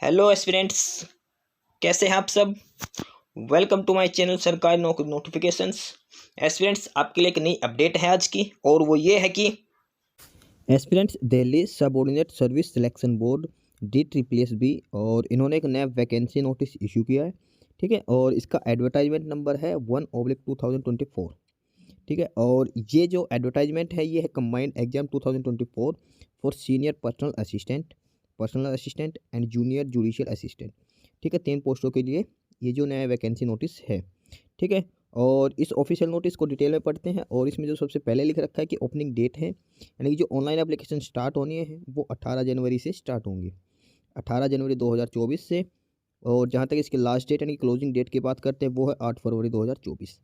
Hello aspirants, कैसे हैं आप सब। वेलकम टू माय चैनल सरकारी नौकरी नोटिफिकेशंस। एस्पिरेंट्स, आपके लिए एक नई अपडेट है आज की, और वो ये है कि aspirants Delhi subordinate service selection board DSSB और इन्होंने एक नया वैकेंसी नोटिस इशू किया है। ठीक है, और इसका एडवर्टाइजमेंट नंबर है 1/2024। ठीक है, और ये जो एडवर्टाइजमेंट है ये है combined exam 2024 for senior personal assistant and junior judicial assistant. ठीक है, 3 पोस्टों के लिए ये जो नया वैकेंसी नोटिस है। ठीक है, और इस ऑफिशियल नोटिस को डिटेल में पढ़ते हैं, और इसमें जो सबसे पहले लिख रखा है कि ओपनिंग डेट है, यानी कि जो ऑनलाइन एप्लीकेशन स्टार्ट होनी है वो 18 जनवरी से स्टार्ट होंगी, 18 जनवरी 2024 से। और जहाँ तक इसकी लास्ट डेट यानी कि क्लोजिंग डेट की बात करते हैं वो है 8 फरवरी 2024।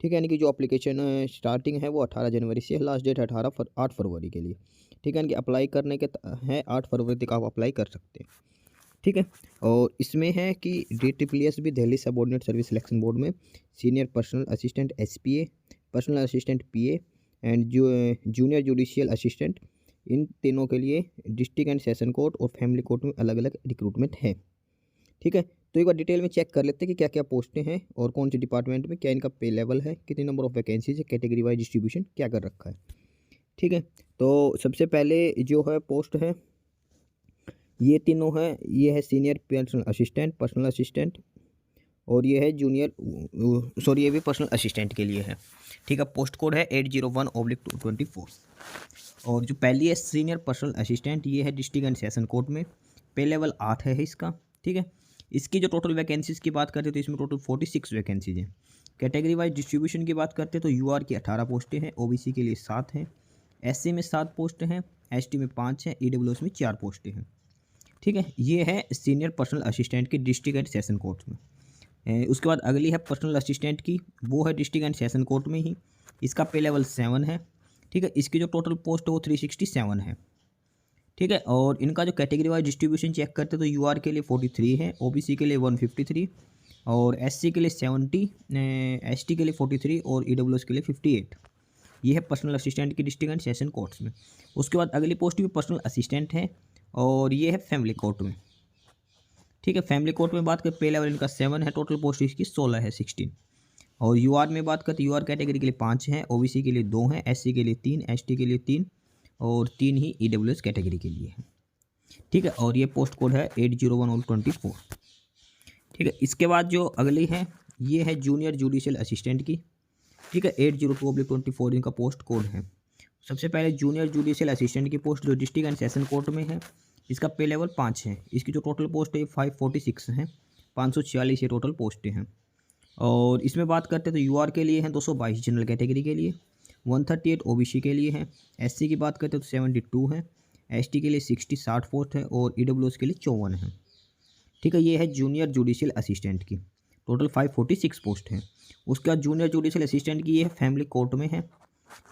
ठीक है, यानी कि जो एप्लीकेशन स्टार्टिंग है वो 18 जनवरी से, लास्ट डेट है 8 फरवरी के लिए। ठीक है, यानी कि अप्लाई करने के हैं 8 फरवरी तक आप अप्लाई कर सकते हैं। ठीक है, और इसमें है कि DSSB Delhi subordinate service selection board में senior personal assistant SPA, personal assistant PA and junior judicial assistant, इन तीनों के लिए डिस्ट्रिक्ट एंड सेशन कोर्ट और फैमिली कोर्ट में अलग अलग रिक्रूटमेंट है। ठीक है, तो एक बार डिटेल में चेक कर लेते हैं कि क्या क्या पोस्टें हैं और कौन सी डिपार्टमेंट में क्या इनका पे लेवल है, कितनी नंबर ऑफ वैकेंसीज है, कैटेगरी वाइज डिस्ट्रीब्यूशन क्या कर रखा है। ठीक है, तो सबसे पहले जो है पोस्ट है ये तीनों है, ये है सीनियर पर्सनल असिस्टेंट, और ये है जूनियर सॉरी ये भी पर्सनल असिस्टेंट के लिए है। ठीक है, पोस्ट कोड है 801/224। और जो पहली है सीनियर पर्सनल असिस्टेंट, ये है डिस्ट्रिक्ट एंड सेशन कोर्ट में, पे लेवल 8 है इसका। ठीक है, इसकी जो टोटल वैकेंसीज़ की बात करते हैं तो इसमें टोटल 46 वैकेंसीज हैं। कैटेगरी वाइज डिस्ट्रीब्यूशन की बात करते हैं तो UR की 18 पोस्टें हैं, OBC के लिए 7 हैं, SC में 7 पोस्ट हैं, ST में 5 हैं, EWS में 4 पोस्टें हैं। ठीक है, ये है सीनियर पर्सनल असिस्टेंट की डिस्ट्रिक्ट एंड सेशन कोर्ट में। उसके बाद अगली है पर्सनल असिस्टेंट की, वो है डिस्ट्रिक्ट एंड सेशन कोर्ट में ही, इसका पे लेवल 7 है। ठीक है, इसकी जो टोटल पोस्ट है वो 367 है। ठीक है, और इनका जो कैटेगरी वाइज डिस्ट्रीब्यूशन चेक करते हैं तो UR के लिए 43 है, OBC के लिए 153 और SC के लिए 70, ST के लिए 43 और EWS के लिए 58। ये है पर्सनल असिस्टेंट की डिस्ट्रिक्ट एंड सेशन कोर्ट्स में। उसके बाद अगली पोस्ट भी पर्सनल असिस्टेंट है, और ये है फैमिली कोर्ट में। ठीक है, फैमिली कोर्ट में बात करें पे लेवल इनका 7 है, टोटल पोस्ट इसकी 16 है, 16। और UR में बात करते UR कैटेगरी के लिए 5 हैं, OBC के लिए 2 हैं, SC के लिए 3, ST के लिए 3 और 3 ही EWS कैटेगरी के लिए है। ठीक है, और ये पोस्ट कोड है 801/24। ठीक है, इसके बाद जो अगली है ये है जूनियर जुडिशियल असिस्टेंट की। ठीक है, 802/24 इनका पोस्ट कोड है। सबसे पहले जूनियर जुडिशियल असिस्टेंट की पोस्ट जो डिस्ट्रिक्ट एंड सेशन कोर्ट में है, इसका पे लेवल 5 है। इसकी जो टोटल पोस्ट है 546 हैं, 546 ये टोटल पोस्टें हैं। और इसमें बात करते हैं तो UR के लिए हैं 222 जनरल कैटेगरी के लिए, 138 OBC के लिए है, SC की बात करते हैं तो 72 है, ST के लिए 60 पोस्ट है और EWS के लिए 54 है। ठीक है, ये है जूनियर जुडिशियल असिस्टेंट की, टोटल 546 पोस्ट है। उसके बाद जूनियर जुडिशियल असिस्टेंट की ये है फैमिली कोर्ट में है,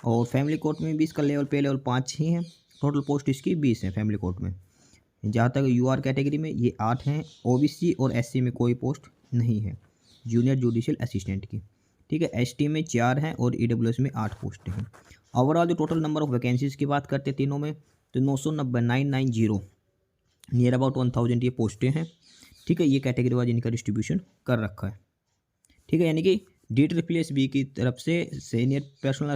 और फैमिली कोर्ट में भी इसका लेवल पे लेवल 5 ही है, टोटल पोस्ट इसकी 20 है फैमिली कोर्ट में। जहाँ तक UR कैटेगरी में ये 8 हैं, OBC और SC में कोई पोस्ट नहीं है जूनियर जुडिशियल असिस्टेंट की। ठीक है, ST में 4 हैं और EWS में 8 पोस्टें हैं। ओवरऑल जो टोटल नंबर ऑफ वैकेंसीज की बात करते हैं तीनों में तो 990 नियर अबाउट 1000 ये पोस्टें हैं। ठीक है, ये कैटेगरी वाइज इनका डिस्ट्रीब्यूशन कर रखा है। ठीक है, यानी कि DSSB की तरफ से सीनियर पर्सनल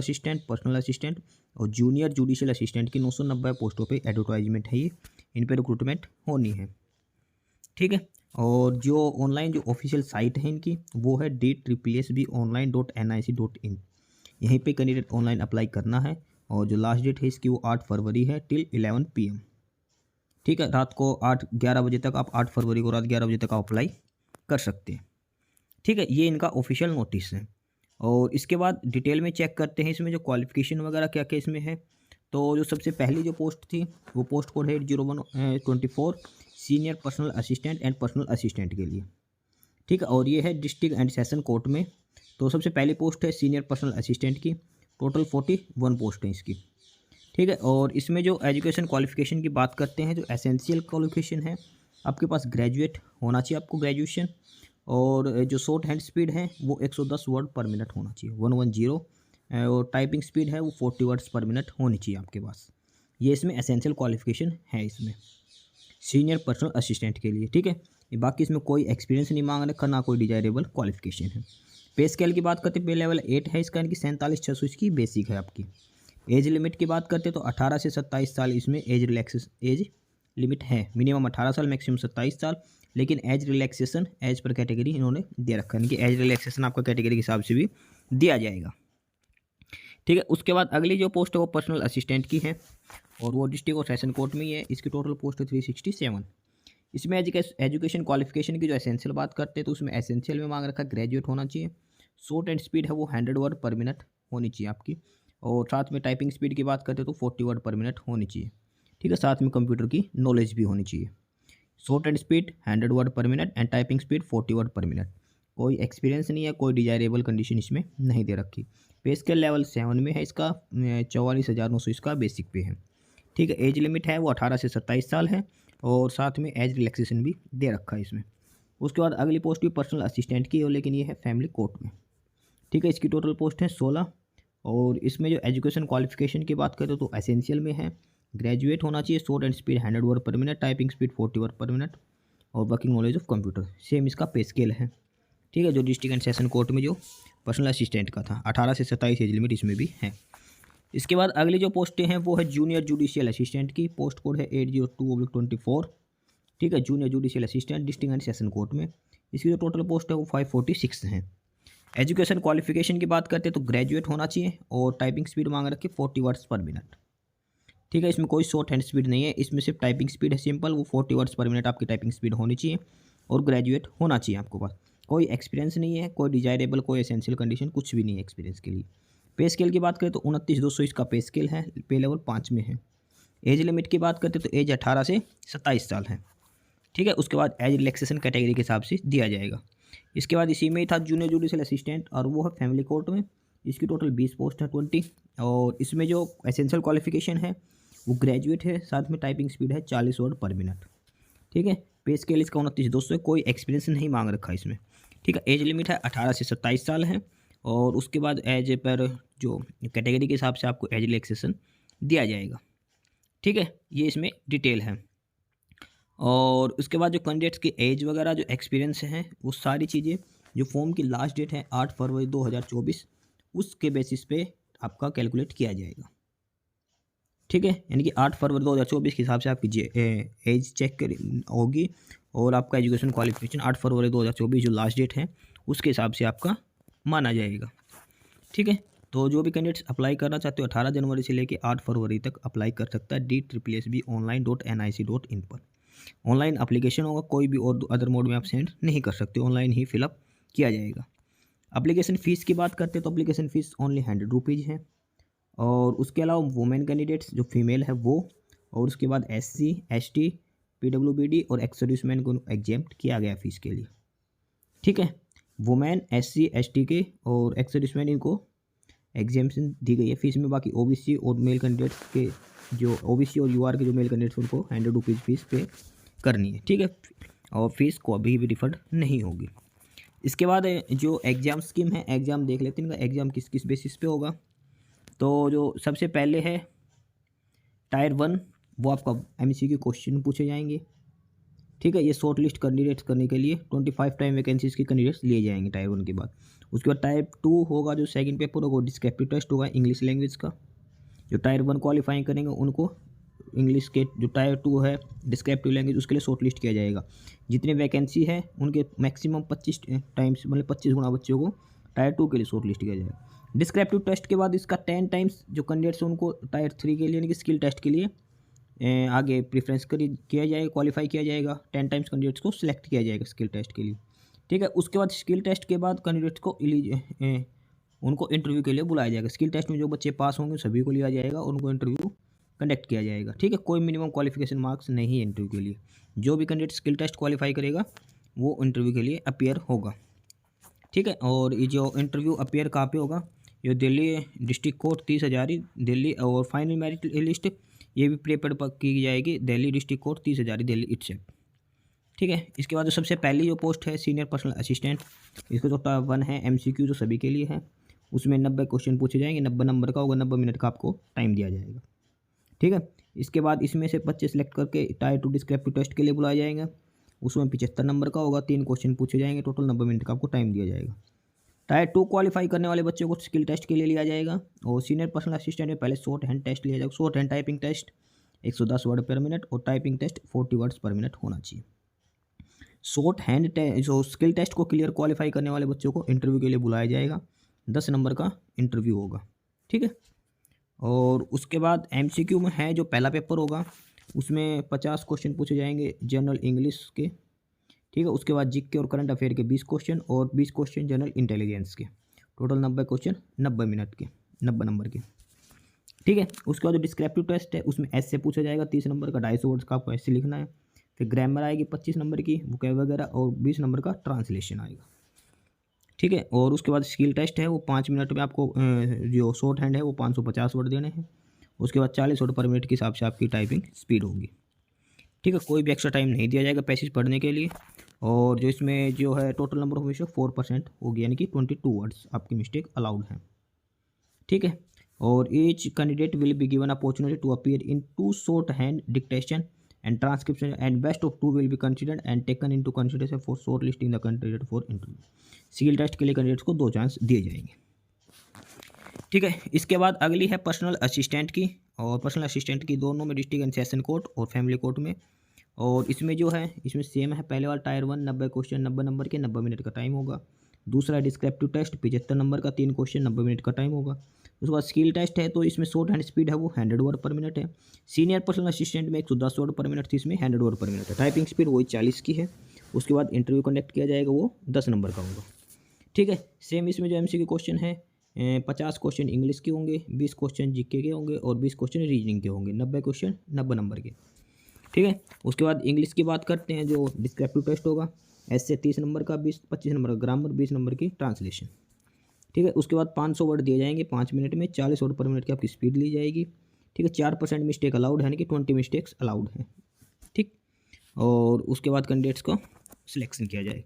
असिस्टेंट और जूनियर जुडिशियल असिस्टेंट की 990 पोस्टों पे एडवर्टाइजमेंट है, ये इन पे रिक्रूटमेंट होनी है। ठीक है, और जो ऑनलाइन जो ऑफिशियल साइट है इनकी वो है DSSBonline.nic.in। यहीं पे कैंडिडेट ऑनलाइन अप्लाई करना है, और जो लास्ट डेट है इसकी वो 8 फरवरी है टिल 11 PM। ठीक है, रात को 8-11 बजे तक आप 8 फरवरी को रात 11 बजे तक आप अप्लाई कर सकते हैं। ठीक है, ये इनका ऑफिशियल नोटिस है। और इसके बाद डिटेल में चेक करते हैं इसमें जो क्वालिफिकेशन वगैरह क्या क्या इसमें है। तो जो सबसे पहली जो पोस्ट थी वो पोस्ट कोड है 801/24 senior personal assistant and personal assistant के लिए। ठीक है, और ये है डिस्ट्रिक्ट एंड सेशन कोर्ट में। तो सबसे पहली पोस्ट है सीनियर पर्सनल असिस्टेंट की, टोटल 41 पोस्ट है इसकी। ठीक है, और इसमें जो एजुकेशन क्वालिफिकेशन की बात करते हैं, जो एसेंशियल क्वालिफिकेशन है आपके पास ग्रेजुएट होना चाहिए, आपको ग्रेजुएशन। और जो शॉर्ट हैंड स्पीड है वो 110 वर्ड पर मिनट होना चाहिए, 110। और टाइपिंग स्पीड है वो 40 वर्ड्स पर मिनट होनी चाहिए आपके पास। ये इसमें एसेंशियल क्वालिफिकेशन है इसमें। सीनियर पर्सनल असिस्टेंट के लिए, ठीक है। बाकी इसमें कोई एक्सपीरियंस नहीं मांग रखा, ना कोई डिजायरेबल क्वालिफिकेशन है। पे स्केल की बात करते हैं, पे लेवल 8 है इसका, यानी कि 47,600 इसकी बेसिक है आपकी। एज लिमिट की बात करते हैं तो 18 से 27 साल इसमें एज लिमिट है। मिनिमम 18 साल, मैक्सिमम 27 साल, लेकिन एज रिलैक्सेशन एज पर कैटेगरी इन्होंने दे रखा है, यानी कि एज रिलैक्सेशन आपका कैटेगरी के हिसाब से भी दिया जाएगा, ठीक है। उसके बाद अगली जो पोस्ट है वो पर्सनल असिस्टेंट की है, और वो डिस्ट्रिक्ट और सेशन कोर्ट में ही है। इसकी टोटल पोस्ट है 367। इसमें एजुकेशन क्वालिफिकेशन की जो एसेंशियल बात करते हैं तो उसमें एसेंशियल में मांग रखा ग्रेजुएट होना चाहिए। शॉर्ट एंड स्पीड है वो 100 वर्ड पर मिनट होनी चाहिए आपकी, और साथ में टाइपिंग स्पीड की बात करते हैं तो 40 वर्ड पर मिनट होनी चाहिए, ठीक है। साथ में कंप्यूटर की नॉलेज भी होनी चाहिए। Shorthand speed 100 word per minute and typing speed 40 word per minute. कोई एक्सपीरियंस नहीं है, कोई डिजायरेबल कंडीशन इसमें नहीं दे रखी। पे स्केल लेवल 7 में है इसका, 44,900 इसका बेसिक पे है, ठीक है। एज लिमिट है वो 18 से 27 साल है, और साथ में एज रिलैक्सेशन भी दे रखा है इसमें। उसके बाद अगली पोस्ट भी पर्सनल असिस्टेंट की है, लेकिन ये है फैमिली कोर्ट में, ठीक है। इसकी टोटल पोस्ट है 16, और इसमें जो एजुकेशन क्वालिफिकेशन की बात करें तो एसेंशियल में है ग्रेजुएट होना चाहिए। Shorthand speed 100 word per minute, typing speed 40 word per minute, और working knowledge of computer. Same इसका पे स्केल है, ठीक है, जो डिस्ट्रिक्ट एंड सेशन कोर्ट में जो पर्सनल असिस्टेंट का था। 18 से 27 एज लिमिट इसमें भी है। इसके बाद अगली जो पोस्टें हैं वो है जूनियर जुडिशियल असिस्टेंट की। पोस्ट कोड है 802/24, ठीक है। Junior judicial assistant district and session court में। इसकी जो टोटल पोस्ट है वो 546 है। एजुकेशन क्वालिफिकेशन की बात करते हैं तो ग्रेजुएट होना चाहिए, और टाइपिंग स्पीड मांग रखी 40 वर्ड्स पर मिनट, ठीक है। इसमें कोई शॉर्ट हैंड स्पीड नहीं है, इसमें सिर्फ टाइपिंग स्पीड है सिंपल, वो 40 वर्ड्स पर मिनट आपकी टाइपिंग स्पीड होनी चाहिए, और ग्रेजुएट होना चाहिए आपको पास। कोई एक्सपीरियंस नहीं है, कोई डिजायरेबल, कोई एसेंशियल कंडीशन कुछ भी नहीं है एक्सपीरियंस के लिए। पे स्केल की बात करें तो 29,200 इसका पे स्केल है, पे लेवल 5 में है। एज लिमिट की बात करते तो एज 18 से 27 साल है, ठीक है। उसके बाद एज रिलैक्सेशन कैटेगरी के हिसाब से दिया जाएगा। इसके बाद इसी में ही था जूनियर जुडिशियल असिस्टेंट, और वो है फैमिली कोर्ट में। इसकी टोटल 20 पोस्ट है 20, और इसमें जो एसेंशियल क्वालिफिकेशन है वो ग्रेजुएट है, साथ में टाइपिंग स्पीड है 40 वर्ड पर मिनट, ठीक है। पे स्केल इसका 29,200 है, कोई एक्सपीरियंस नहीं मांग रखा इसमें, ठीक है। एज लिमिट है 18 से 27 साल है, और उसके बाद एज पर जो कैटेगरी के हिसाब से आपको एज रिलैक्सेशन दिया जाएगा, ठीक है। ये इसमें डिटेल है। और उसके बाद जो कैंडिडेट्स की एज वगैरह जो एक्सपीरियंस है वो सारी चीज़ें, जो फॉर्म की लास्ट डेट है 8 फरवरी 2024, उसके बेसिस पे आपका कैलकुलेट किया जाएगा, ठीक है। यानी कि 8 फरवरी 2024 के हिसाब से आपकी एज चेक होगी, और आपका एजुकेशन क्वालिफिकेशन 8 फरवरी 2024 जो लास्ट डेट है उसके हिसाब से आपका माना जाएगा, ठीक है। तो जो भी कैंडिडेट्स अप्लाई करना चाहते हो 18 जनवरी से लेकर 8 फरवरी तक अप्लाई कर सकता है DSSBonline.nic.in पर। ऑनलाइन एप्लीकेशन होगा, कोई भी और अदर मोड में आप सेंड नहीं कर सकते, ऑनलाइन ही फिलअप किया जाएगा। एप्लीकेशन फ़ीस की बात करते हैं तो एप्लीकेशन फ़ीस ओनली 100 रुपीज़ है, और उसके अलावा वुमेन कैंडिडेट्स जो फीमेल है वो, और उसके बाद SC ST PWBD और एक्स सर्विसमैन को एग्जेम्प्ट किया गया फ़ीस के लिए, ठीक है। वुमेन SC ST के और एक्स सर्विसमैन इनको एग्जेम्पशन दी गई है फीस में। बाकी OBC और मेल कैंडिडेट्स के जो OBC और UR के जो मेल कैंडिडेट्स उनको 100 रुपीज़ फीस पे करनी है, ठीक है, और फीस को अभी भी रिफंड नहीं होगी। इसके बाद जो एग्ज़ाम स्कीम है, एग्ज़ाम देख लेते हैं इनका एग्ज़ाम किस किस बेसिस पे होगा। तो जो सबसे पहले है टायर 1, वो आपका MCQ क्वेश्चन पूछे जाएंगे, ठीक है। ये शॉर्ट लिस्ट कैंडिडेट्स करने के लिए 25 टाइम वैकेंसीज के कैंडिडेट्स लिए जाएंगे टायर 1 के बाद। उसके बाद टायर 2 होगा, जो सेकंड पेपर होगा डिस्क्रिप्टिव टेस्ट होगा इंग्लिश लैंग्वेज का। जो टायर 1 क्वालिफाइंग करेंगे उनको इंग्लिश के जो टायर 2 है डिस्क्रिप्टिव लैंग्वेज उसके लिए शॉर्ट लिस्ट किया जाएगा। जितने वैकेंसी है उनके मैक्सिमम 25 टाइम्स, मतलब 25 गुना बच्चों को टायर 2 के लिए शॉर्ट लिस्ट किया जाएगा। डिस्क्रिप्टिव टेस्ट के बाद इसका 10 टाइम्स जो कैंडिडेट्स हैं उनको टायर 3 के लिए यानी कि स्किल टेस्ट के लिए आगे प्रेफरेंस किया जाएगा, क्वालिफाई किया जाएगा। 10 टाइम्स कैंडिडेट्स को सिलेक्ट किया जाएगा स्किल टेस्ट के लिए, ठीक है। उसके बाद स्किल टेस्ट के बाद कैंडिडेट्स को उनको इंटरव्यू के लिए बुलाया जाएगा। स्किल टेस्ट में जो बच्चे पास होंगे सभी को लिया जाएगा, उनको इंटरव्यू कंडक्ट किया जाएगा, ठीक है। कोई मिनिमम क्वालिफिकेशन मार्क्स नहीं है इंटरव्यू के लिए। जो भी कैंडिडेट स्किल टेस्ट क्वालिफाई करेगा वो इंटरव्यू के लिए अपीयर होगा, ठीक है। और ये जो इंटरव्यू अपीयर कहाँ पे होगा, ये दिल्ली डिस्ट्रिक्ट कोर्ट 30 हज़ारी दिल्ली, और फाइनल मेरिट लिस्ट ये भी प्रिपेयर की जाएगी Delhi district court 30 Hazari Delhi itself, ठीक है। इसके बाद जो सबसे पहली जो पोस्ट है सीनियर पर्सनल असिस्टेंट, इसको जो टॉप 1 है MCQ जो सभी के लिए है, उसमें 90 क्वेश्चन पूछे जाएंगे, 90 नंबर का होगा, 90 मिनट का आपको टाइम दिया जाएगा, ठीक है। इसके बाद इसमें से 25 सेलेक्ट करके टायर 2 डिस्क्रिप्टिव टेस्ट के लिए बुलाया जाएगा। उसमें 75 नंबर का होगा, 3 क्वेश्चन पूछे जाएंगे, टोटल 90 मिनट का आपको टाइम दिया जाएगा। टायर 2 क्वालिफाई करने वाले बच्चों को स्किल टेस्ट के लिए लिया जाएगा। और सीनियर पर्सनल असिस्टेंट में पहले शॉर्ट हैंड टेस्ट लिया जाएगा। Shorthand typing test 110 word per minute और typing test 40 words per minute होना चाहिए। शॉर्ट हैंड जो स्किल टेस्ट को क्लियर क्वालिफाई करने वाले बच्चों को इंटरव्यू के लिए बुलाया जाएगा। 10 नंबर का इंटरव्यू होगा, ठीक है। और उसके बाद एमसीक्यू में है जो पहला पेपर होगा, उसमें 50 क्वेश्चन पूछे जाएंगे जनरल इंग्लिश के, ठीक है। उसके बाद जीके और करंट अफेयर के 20 क्वेश्चन और 20 क्वेश्चन जनरल इंटेलिजेंस के, टोटल 90 क्वेश्चन 90 मिनट के, 90 नंबर के, ठीक है। उसके बाद जो डिस्क्रिप्टिव टेस्ट है उसमें ऐसे पूछा जाएगा 30 नंबर का, 250 वर्ड्स का आपको ऐसे लिखना है। फिर ग्रामर आएगी 25 नंबर की, वोकैब वगैरह, और 20 नंबर का ट्रांसलेशन आएगा, ठीक है। और उसके बाद स्किल टेस्ट है वो 5 मिनट में आपको जो शॉर्ट हैंड है वो 550 वर्ड देने हैं। उसके बाद 40 वर्ड पर मिनट के हिसाब से आपकी टाइपिंग स्पीड होगी, ठीक है। कोई भी एक्स्ट्रा टाइम नहीं दिया जाएगा पैसेज पढ़ने के लिए। और जो इसमें जो है टोटल नंबर ऑफ मिस्टेक 4% होगी, यानी कि 22 वर्ड्स आपकी मिस्टेक अलाउड है, ठीक है। और each candidate will be given opportunity to appear in 2 shorthand dictation and transcription, and best of 2 will be considered and taken into consideration for shortlisting the candidate for interview। Skill test के लिए candidates को 2 chance दिए जाएंगे, ठीक है। इसके बाद अगली है पर्सनल असिस्टेंट की। और पर्सनल असिस्टेंट की दोनों में डिस्ट्रिक्ट एंड सेशन कोर्ट और फैमिली कोर्ट में। और इसमें जो है इसमें सेम है, पहले वाला टायर 1 90 क्वेश्चन 90 नंबर के, 90 मिनट का टाइम होगा। दूसरा डिस्क्रिप्टिव टेस्ट 75 नंबर का, 3 क्वेश्चन 90 मिनट का टाइम होगा। उसके बाद स्किल टेस्ट है तो इसमें शॉर्ट हैंड स्पीड है वो 100 वर्ड पर मिनट है। सीनियर पर्सनल असिस्टेंट में 110 वर्ड पर मिनट थी, इसमें 100 वर्ड पर मिनट है। टाइपिंग स्पीड वही 40 की है। उसके बाद इंटरव्यू कंडक्ट किया जाएगा, वो 10 नंबर का होगा, ठीक है। सेम इसमें जो एमसीक्यू क्वेश्चन है 50 क्वेश्चन इंग्लिश के होंगे, 20 क्वेश्चन जीके के होंगे और 20 क्वेश्चन रीजनिंग के होंगे, 90 क्वेश्चन 90 नंबर के, ठीक है। उसके बाद इंग्लिश की बात करते हैं, जो डिस्क्रिप्टिव टेस्ट होगा ऐसे 30 नंबर का, 25 नंबर का ग्रामर, 20 नंबर की ट्रांसलेशन, ठीक है। उसके बाद 500 वर्ड दिए जाएंगे 5 मिनट में, 40 वर्ड पर मिनट की आपकी स्पीड ली जाएगी, ठीक है। 4% मिस्टेक अलाउड है, यानी कि 20 मिस्टेक्स अलाउड है, ठीक। और उसके बाद कैंडिडेट्स को सिलेक्शन किया जाए।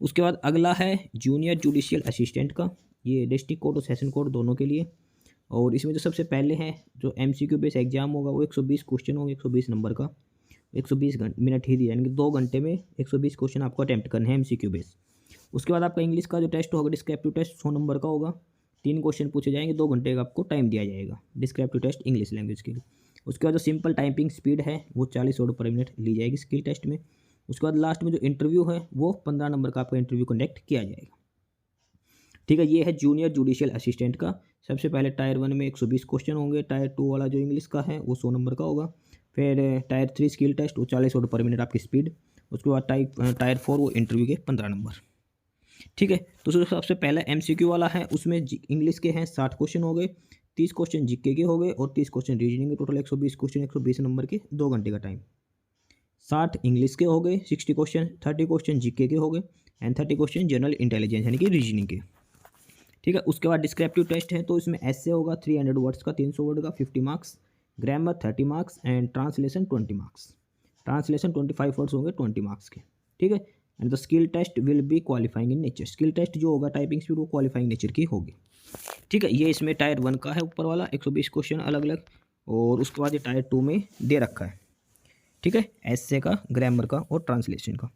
उसके बाद अगला है जूनियर जुडिशियल असिस्टेंट का, ये डिस्ट्रिक्ट कोर्ट और सेशन कोर्ट दोनों के लिए। और इसमें जो सबसे पहले है जो एमसीक्यू बेस एग्जाम होगा वो 120 क्वेश्चन होंगे, 120 नंबर का, 120 मिनट ही दिया, यानी कि 2 घंटे में 120 क्वेश्चन आपको अटैम्प्ट करने हैं एमसीक्यू बेस। उसके बाद आपका इंग्लिश का जो टेस्ट होगा डिस्क्रिप्टिव टेस्ट 100 नंबर का होगा, 3 क्वेश्चन पूछे जाएंगे, 2 घंटे का आपको टाइम दिया जाएगा डिस्क्रिप्टिव टेस्ट इंग्लिश लैंग्वेज के लिए। उसके बाद जो सिंपल टाइपिंग स्पीड है वो 40 वर्ड पर मिनट ली जाएगी स्किल टेस्ट में। उसके बाद लास्ट में जो इंटरव्यू है वो 15 नंबर का आपका इंटरव्यू कंडक्ट किया जाएगा, ठीक है। ये है जूनियर जुडिशियल असिस्टेंट का। सबसे पहले टायर 1 में 120 क्वेश्चन होंगे, टायर 2 वाला जो इंग्लिश का है वो 100 नंबर का होगा। फिर टायर 3 स्किल टेस्ट वो 40 वर्ड पर मिनट आपकी स्पीड। उसके बाद टायर 4 वो इंटरव्यू के 15 नंबर, ठीक है। तो सबसे पहला एमसीक्यू वाला है, उसमें इंग्लिश के हैं 60 क्वेश्चन हो गए, 30 क्वेश्चन जीके के हो गए और 30 क्वेश्चन रीजनिंग के, टोटल 120 क्वेश्चन 120 नंबर के, 2 घंटे का टाइम। 60 इंग्लिश के हो गए, 60 क्वेश्चन, 30 क्वेश्चन जीके के हो गए एंड 30 क्वेश्चन जनरल इंटेलिजेंस यानी कि रीजनिंग के, ठीक है। उसके बाद डिस्क्रिप्टिव टेस्ट है तो इसमें ऐसे होगा 300 वर्ड्स का, 300 वर्ड का, 50 marks, grammar 30 marks and translation 20 marks. Translation 25 words होंगे 20 मार्क्स के, ठीक है। And the skill test will be qualifying in nature. Skill test जो होगा टाइपिंग स्पीड वो क्वालिफाइंग नेचर की होगी, ठीक है। ये इसमें टायर 1 का है ऊपर वाला 120 क्वेश्चन अलग अलग। और उसके बाद ये टायर 2 में दे रखा है, ठीक है, एसे का, ग्रामर का और ट्रांसलेशन का।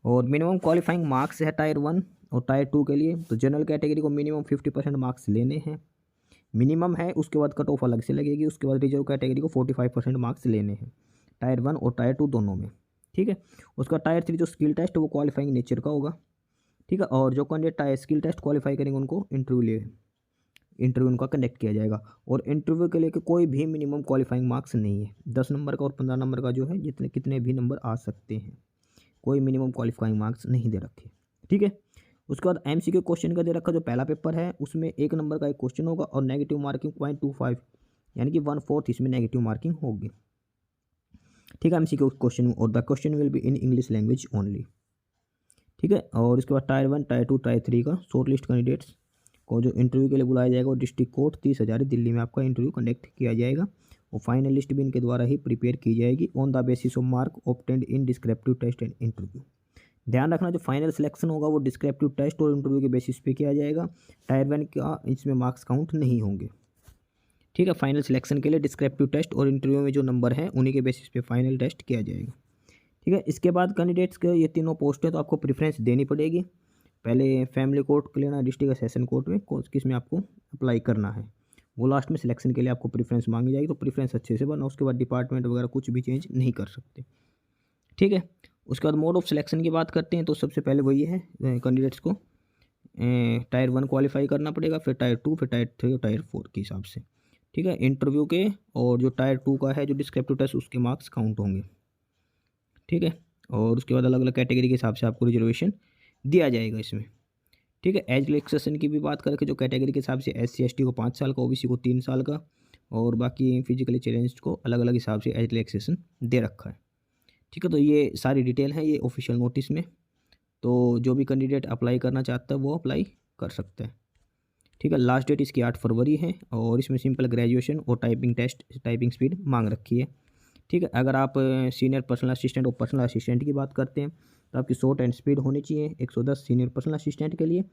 और मिनिमम क्वालिफाइंग मार्क्स है टायर 1 और टायर 2 के लिए। तो जनरल कैटेगरी को मिनिमम 50% मार्क्स लेने हैं, मिनिमम है। उसके बाद कट ऑफ अलग से लगेगी। उसके बाद रिजर्व कैटेगरी को 45% मार्क्स लेने हैं टायर 1 और टायर 2 दोनों में, ठीक है। उसका टायर 3 जो स्किल टेस्ट है वो क्वालिफाइंग नेचर का होगा, ठीक है। और जो candidate tier skill test qualify करेंगे उनको इंटरव्यू उनका कंडक्ट किया जाएगा। और इंटरव्यू के लिए कोई भी मिनिमम क्वालिफाइंग मार्क्स नहीं है, 10 नंबर का और 15 नंबर का जो है जितने कितने भी नंबर आ सकते हैं, कोई मिनिमम क्वालिफाइंग मार्क्स नहीं दे रखे, ठीक है। उसके बाद एमसीक्यू क्वेश्चन का दे रखा जो पहला पेपर है उसमें 1 नंबर का एक क्वेश्चन होगा और नेगेटिव मार्किंग 0.25 यानी कि 1/4 इसमें नेगेटिव मार्किंग होगी, ठीक है। एमसीक्यू क्वेश्चन और the question will be in English language only, ठीक है। और इसके बाद टायर 1 टायर 2 टायर 3 का शॉर्ट लिस्ट कैंडिडेट्स को जो इंटरव्यू के लिए बुलाया जाएगा और डिस्ट्रिक्ट कोर्ट 30,000 दिल्ली में आपका इंटरव्यू कंडक्ट किया जाएगा और फाइनल लिस्ट भी इनके द्वारा ही प्रिपेयर की जाएगी on the basis of mark obtained in descriptive test and interview. ध्यान रखना जो फाइनल सिलेक्शन होगा वो डिस्क्रिप्टिव टेस्ट और इंटरव्यू के बेसिस पे किया जाएगा। टायर 1 का इसमें मार्क्स काउंट नहीं होंगे, ठीक है। फाइनल सिलेक्शन के लिए डिस्क्रिप्टिव टेस्ट और इंटरव्यू में जो नंबर हैं उन्हीं के बेसिस पे फाइनल टेस्ट किया जाएगा। ठीक है। इसके बाद कैंडिडेट्स के ये तीनों पोस्ट हैं तो आपको प्रेफरेंस देनी पड़ेगी। पहले फैमिली कोर्ट के लेना, डिस्ट्रिक्ट सेशन कोर्ट में किस में आपको अप्लाई करना है, वो लास्ट में सिलेक्शन के लिए आपको प्रेफरेंस मांगी जाएगी। तो प्रेफरेंस अच्छे से बना, उसके बाद डिपार्टमेंट वगैरह कुछ भी चेंज नहीं कर सकते। ठीक है। उसके बाद मोड ऑफ सिलेक्शन की बात करते हैं तो सबसे पहले वही है कैंडिडेट्स को टायर 1 क्वालिफाई करना पड़ेगा, फिर टायर 2, फिर टायर 3 और टायर 4 के हिसाब से। ठीक है। इंटरव्यू के और जो टायर 2 का है जो डिस्क्रिप्टिव टेस्ट उसके मार्क्स काउंट होंगे। ठीक है। और उसके बाद अलग अलग कैटेगरी के हिसाब से आपको रिजर्वेशन दिया जाएगा इसमें। ठीक है। एज रिलैक्सेशन की भी बात करके जो कैटेगरी के हिसाब से SC ST को 5 साल का, OBC को 3 साल का और बाकी फिजिकली चैलेंज्ड को अलग अलग हिसाब से एज रिलैक्सेशन दे रखा है। ठीक है। तो ये सारी डिटेल है ये ऑफिशियल नोटिस में, तो जो भी कैंडिडेट अप्लाई करना चाहता है वो अप्लाई कर सकता है। ठीक है। लास्ट डेट इसकी 8 फरवरी है और इसमें सिंपल ग्रेजुएशन और टाइपिंग टेस्ट, टाइपिंग स्पीड मांग रखी है। ठीक है। अगर आप सीनियर पर्सनल असिस्टेंट और पर्सनल असिस्टेंट की बात करते हैं तो आपकी शॉर्ट एंड स्पीड होनी चाहिए 110 सीनियर पर्सनल असिस्टेंट के लिए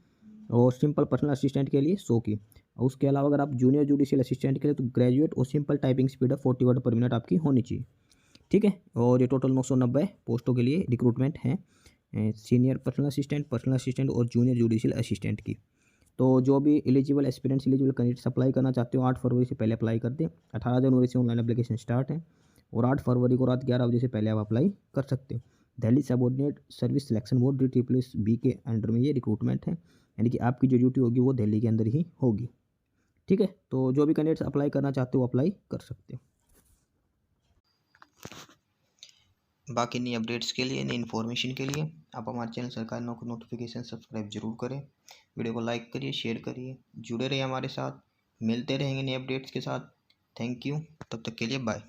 और सिंपल पर्सनल असिस्टेंट के लिए 100 की। और उसके अलावा अगर आप जूनियर जुडिशियल असिस्टेंट के लिए तो ग्रेजुएट और simple typing speed 40 word per minute आपकी होनी चाहिए। ठीक है। और ये टोटल 990 पोस्टों के लिए रिक्रूटमेंट है सीनियर पर्सनल असिस्टेंट और जूनियर जुडिशियल असिस्टेंट की। तो जो भी eligible aspirants eligible candidates apply करना चाहते हो 8 फरवरी से पहले अप्लाई कर दें। 18 जनवरी से ऑनलाइन एप्लीकेशन स्टार्ट है और 8 फरवरी को रात 11 बजे से पहले आप अप्लाई कर सकते हो। Delhi subordinate service selection board DSSB के अंडर में ये रिक्रूटमेंट है, यानी कि आपकी जो ड्यूटी होगी वो दिल्ली के अंदर ही होगी। ठीक है। तो जो भी कैंडिडेट्स अप्लाई करना चाहते हो वो अप्लाई कर सकते हो। बाकी नई अपडेट्स के लिए, नई इन्फॉर्मेशन के लिए आप हमारे चैनल सरकारी नौकरी नोटिफिकेशन सब्सक्राइब जरूर करें। वीडियो को लाइक करिए, शेयर करिए, जुड़े रहिए हमारे साथ। मिलते रहेंगे नए अपडेट्स के साथ। Thank you. तब तक के लिए बाय।